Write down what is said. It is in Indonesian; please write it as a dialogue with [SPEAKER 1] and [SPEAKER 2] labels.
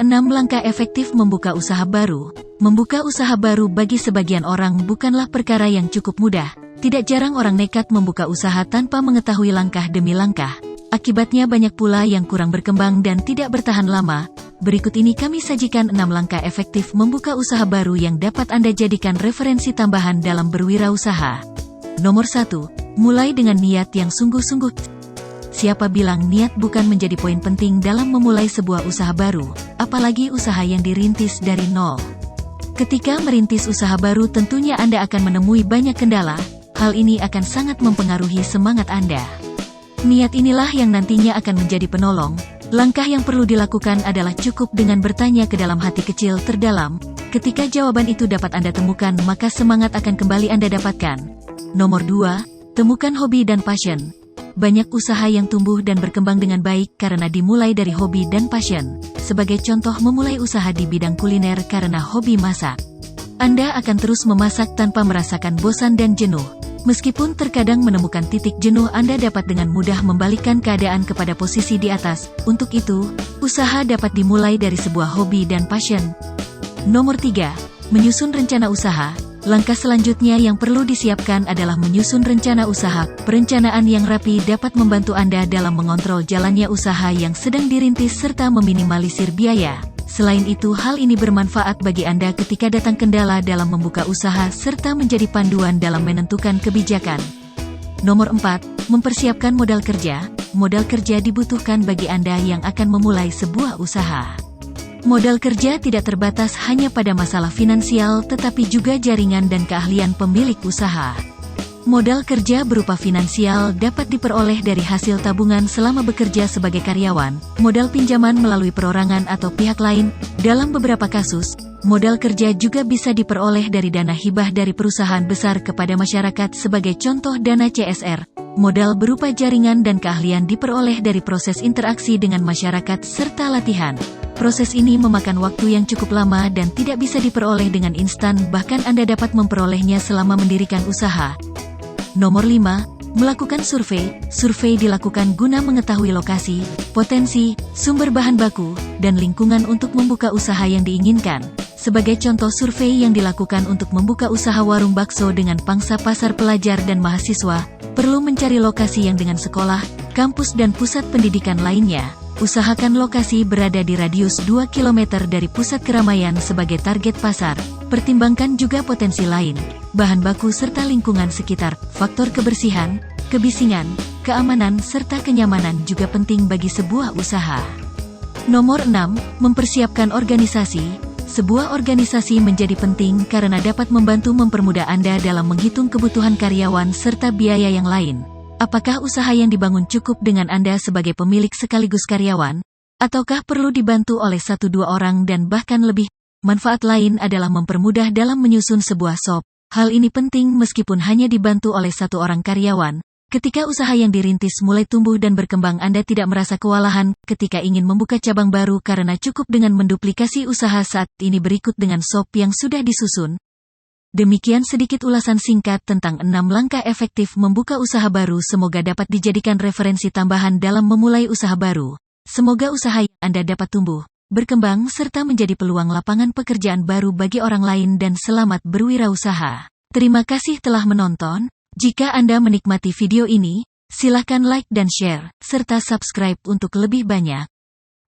[SPEAKER 1] 6 langkah efektif membuka usaha baru. Membuka usaha baru bagi sebagian orang bukanlah perkara yang cukup mudah. Tidak jarang orang nekat membuka usaha tanpa mengetahui langkah demi langkah. Akibatnya banyak pula yang kurang berkembang dan tidak bertahan lama. Berikut ini kami sajikan 6 langkah efektif membuka usaha baru yang dapat Anda jadikan referensi tambahan dalam berwirausaha. Nomor 1. Mulai dengan niat yang sungguh-sungguh. Siapa bilang niat bukan menjadi poin penting dalam memulai sebuah usaha baru, apalagi usaha yang dirintis dari nol. Ketika merintis usaha baru tentunya Anda akan menemui banyak kendala, hal ini akan sangat mempengaruhi semangat Anda. Niat inilah yang nantinya akan menjadi penolong. Langkah yang perlu dilakukan adalah cukup dengan bertanya ke dalam hati kecil terdalam. Ketika jawaban itu dapat Anda temukan, maka semangat akan kembali Anda dapatkan. Nomor 2. Temukan hobi dan passion. Banyak usaha yang tumbuh dan berkembang dengan baik karena dimulai dari hobi dan passion. Sebagai contoh, memulai usaha di bidang kuliner karena hobi masak. Anda akan terus memasak tanpa merasakan bosan dan jenuh. Meskipun terkadang menemukan titik jenuh, Anda dapat dengan mudah membalikkan keadaan kepada posisi di atas. Untuk itu, usaha dapat dimulai dari sebuah hobi dan passion. Nomor 3. Menyusun rencana usaha. Langkah selanjutnya yang perlu disiapkan adalah menyusun rencana usaha. Perencanaan yang rapi dapat membantu Anda dalam mengontrol jalannya usaha yang sedang dirintis serta meminimalisir biaya. Selain itu, hal ini bermanfaat bagi Anda ketika datang kendala dalam membuka usaha serta menjadi panduan dalam menentukan kebijakan. Nomor 4. Mempersiapkan modal kerja. Modal kerja dibutuhkan bagi Anda yang akan memulai sebuah usaha. Modal kerja tidak terbatas hanya pada masalah finansial, tetapi juga jaringan dan keahlian pemilik usaha. Modal kerja berupa finansial dapat diperoleh dari hasil tabungan selama bekerja sebagai karyawan, modal pinjaman melalui perorangan atau pihak lain. Dalam beberapa kasus, modal kerja juga bisa diperoleh dari dana hibah dari perusahaan besar kepada masyarakat. Sebagai contoh, dana CSR. Modal berupa jaringan dan keahlian diperoleh dari proses interaksi dengan masyarakat serta latihan. Proses ini memakan waktu yang cukup lama dan tidak bisa diperoleh dengan instan, bahkan Anda dapat memperolehnya selama mendirikan usaha. Nomor 5. Melakukan survei. Survei dilakukan guna mengetahui lokasi, potensi, sumber bahan baku, dan lingkungan untuk membuka usaha yang diinginkan. Sebagai contoh, survei yang dilakukan untuk membuka usaha warung bakso dengan pangsa pasar pelajar dan mahasiswa, perlu mencari lokasi yang dengan sekolah, kampus dan pusat pendidikan lainnya. Usahakan lokasi berada di radius 2 km dari pusat keramaian sebagai target pasar. Pertimbangkan juga potensi lain, bahan baku serta lingkungan sekitar. Faktor kebersihan, kebisingan, keamanan serta kenyamanan juga penting bagi sebuah usaha. Nomor 6. Mempersiapkan organisasi. Sebuah organisasi menjadi penting karena dapat membantu mempermudah Anda dalam menghitung kebutuhan karyawan serta biaya yang lain. Apakah usaha yang dibangun cukup dengan Anda sebagai pemilik sekaligus karyawan? Ataukah perlu dibantu oleh 1-2 orang dan bahkan lebih? Manfaat lain adalah mempermudah dalam menyusun sebuah shop. Hal ini penting meskipun hanya dibantu oleh 1 orang karyawan. Ketika usaha yang dirintis mulai tumbuh dan berkembang, Anda tidak merasa kewalahan ketika ingin membuka cabang baru karena cukup dengan menduplikasi usaha saat ini berikut dengan shop yang sudah disusun. Demikian sedikit ulasan singkat tentang 6 langkah efektif membuka usaha baru. Semoga dapat dijadikan referensi tambahan dalam memulai usaha baru. Semoga usaha yang Anda dapat tumbuh, berkembang serta menjadi peluang lapangan pekerjaan baru bagi orang lain, dan selamat berwirausaha. Terima kasih telah menonton. Jika Anda menikmati video ini, silakan like dan share, serta subscribe untuk lebih banyak